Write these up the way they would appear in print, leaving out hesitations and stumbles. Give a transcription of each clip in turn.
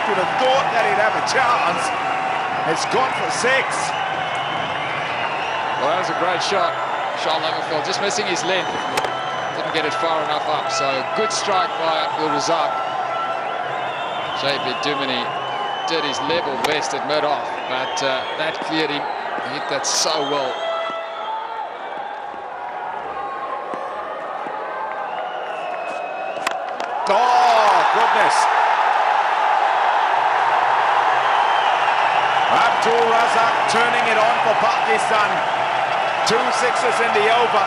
would have thought that he'd have a chance. It's gone for 6. Well, that was a great shot. Charles Lagerfeld just missing his length. Didn't get it far enough up. So good strike by Abdul Razzaq. JB Duminy did his level best at mid-off, but that cleared him. He hit that so well. Oh, goodness. Abdul Razzaq turning it on for Pakistan. 2 sixes in the over.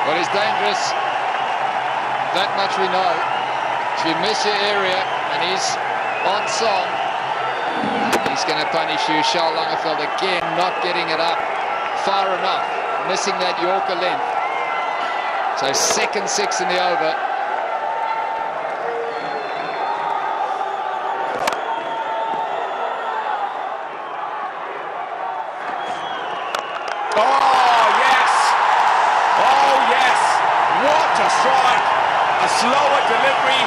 Well, he's dangerous. That much we know. If you miss your area and he's on song, he's going to punish you. Charles Lagerfeld again not getting it up far enough, missing that Yorker length. So second 6 in the over. Oh, yes. Oh, yes. What a strike. A slower delivery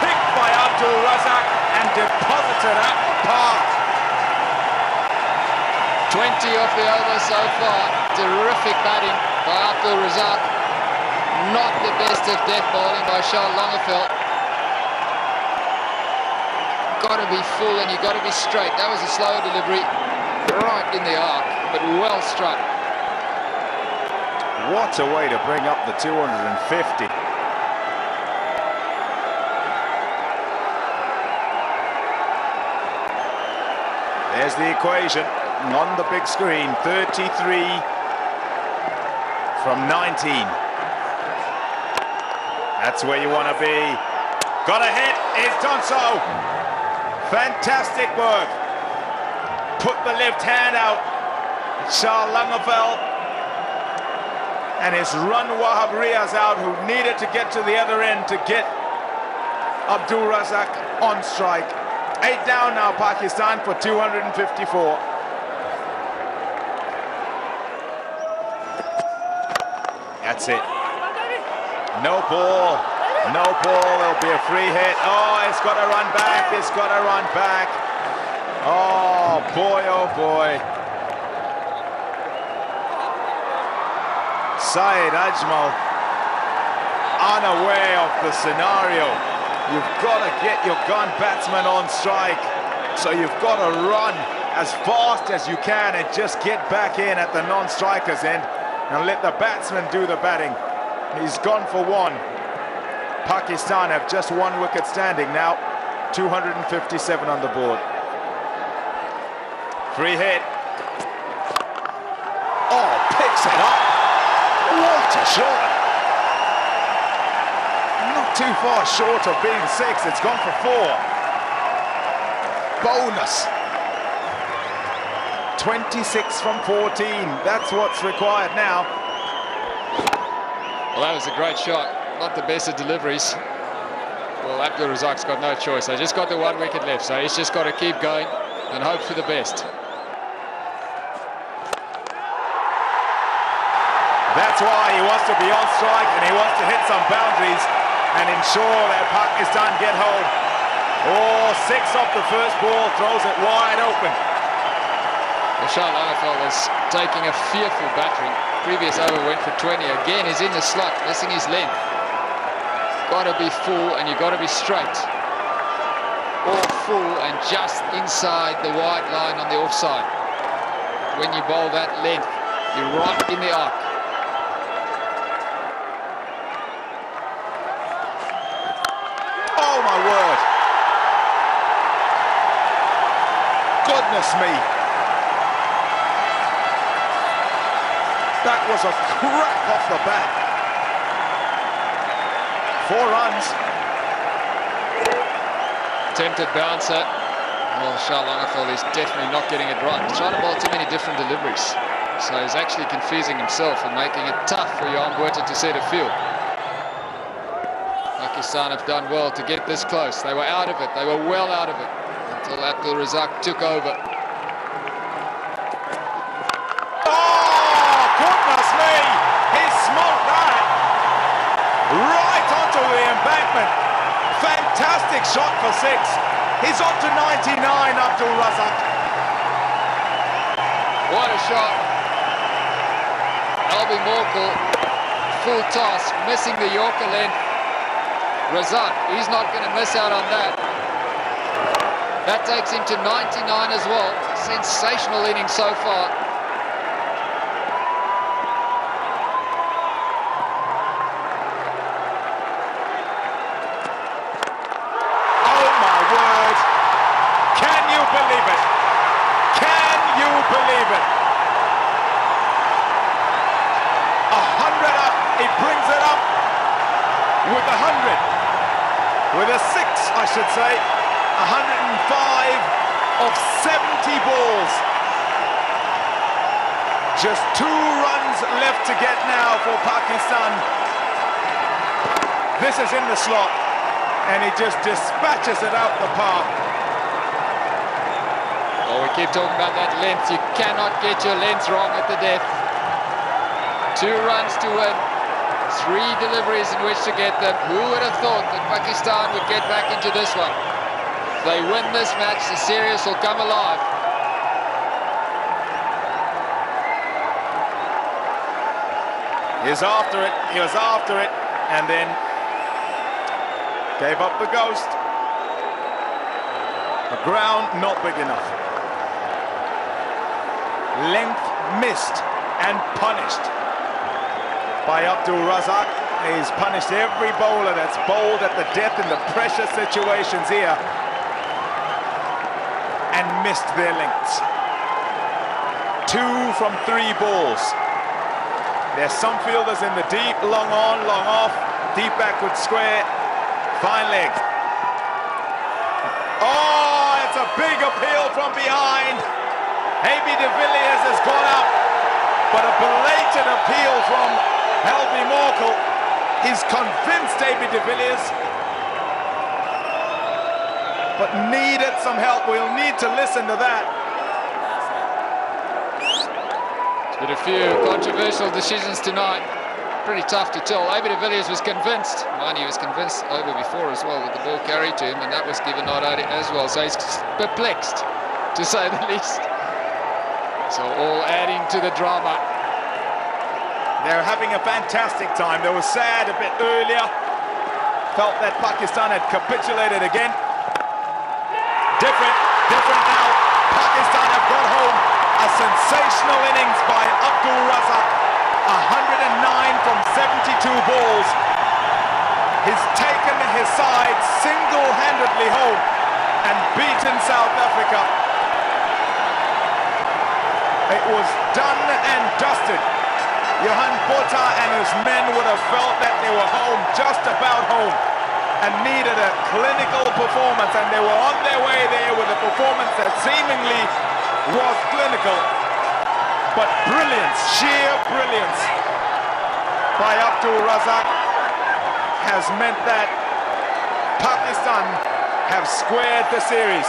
picked by Abdul Razzaq and deposited at the park. 20 off the over so far. Terrific batting by Abdul Razzaq. Not the best of death bowling by Charles Lagerfeld. Got to be full and you got to be straight. That was a slower delivery, right in the arc, but well struck. What a way to bring up the 250. There's the equation on the big screen. 33 from 19. That's where you want to be. Got a hit. He's done so. Fantastic work. Put the left hand out. Charles Lagerfeld. And his run Wahab Riaz out, who needed to get to the other end to get Abdul Razzaq on strike. 8 down now, Pakistan, for 254. That's it. No ball. No ball. There'll be a free hit. Oh, it's got to run back. It's got to run back. Oh, boy, oh, boy. Syed Ajmal, unaware of the scenario. You've got to get your gun batsman on strike. So you've got to run as fast as you can and just get back in at the non-striker's end and let the batsman do the batting. He's gone for 1. Pakistan have just 1 wicket standing now. 257 on the board. Free hit. Oh, picks it up. What a shot. Not too far short of being 6. It's gone for 4. Bonus. 26 from 14. That's what's required now. Well, that was a great shot. Not the best of deliveries. Well, Abdul Razzaq's got no choice. They just got the 1 wicket left, so he's just got to keep going and hope for the best. That's why he wants to be on strike and he wants to hit some boundaries and ensure that Pakistan get home. Oh, 6 off the first ball, throws it wide open. Well, Charles Lagerfeld was taking a fearful battering. Previous over went for 20. Again, he's in the slot, missing his length. Got to be full and you've got to be straight. All full and just inside the wide line on the offside. When you bowl that length, you're right in the arc. Oh my word. Goodness me. That was a crack off the bat. 4 runs. Attempted bouncer. Well, Charles Lagerfeld is definitely not getting it right. He's trying to bowl too many different deliveries. So he's actually confusing himself and making it tough for Jan Buerta to set a field. Pakistan have done well to get this close. They were out of it. They were well out of it until Abdul Razzaq took over. Oh, goodness me! He smoked that right onto the embankment. Fantastic. fantastic shot for 6. He's on to 99, Abdul Razzaq. What a shot. Albie Morkel, full toss, missing the Yorker length. Razzaq, he's not going to miss out on that. That takes him to 99 as well. Sensational inning so far. Oh my word. Can you believe it? Can you believe it? 100 up. He brings it up with 100. With a 6, I should say. 105 of 70 balls. Just 2 runs left to get now for Pakistan. This is in the slot, and he just dispatches it out the park. Oh, we keep talking about that length. You cannot get your length wrong at the death. 2 runs to win. 3 deliveries in which to get them. Who would have thought that Pakistan would get back into this one? If they win this match, the series will come alive. He was after it, and then gave up the ghost. The ground not big enough. Length missed and punished by Abdul Razzaq. He's punished every bowler that's bowled at the death in the pressure situations here and missed their lengths. 2 from 3 balls. There's some fielders in the deep, long on, long off, deep backward square, fine leg. Oh, it's a big appeal from behind. AB de Villiers has gone up, but a belated appeal from Albie Morkel. He's convinced AB de Villiers, but needed some help. We'll need to listen to that. There's been a few controversial decisions tonight. Pretty tough to tell. AB de Villiers was convinced. He was convinced over before as well that the ball carried to him, and that was given not out as well. So he's perplexed, to say the least. So all adding to the drama. They're having a fantastic time. They were sad a bit earlier. Felt that Pakistan had capitulated again. Different now. Pakistan have got home. A sensational innings by Abdul Razzaq. 109 from 72 balls. He's taken his side single-handedly home and beaten South Africa. It was done and dusted. Johan Botha and his men would have felt that they were home, just about home, and needed a clinical performance, and they were on their way there with a performance that seemingly was clinical. But brilliance, sheer brilliance by Abdul Razzaq has meant that Pakistan have squared the series.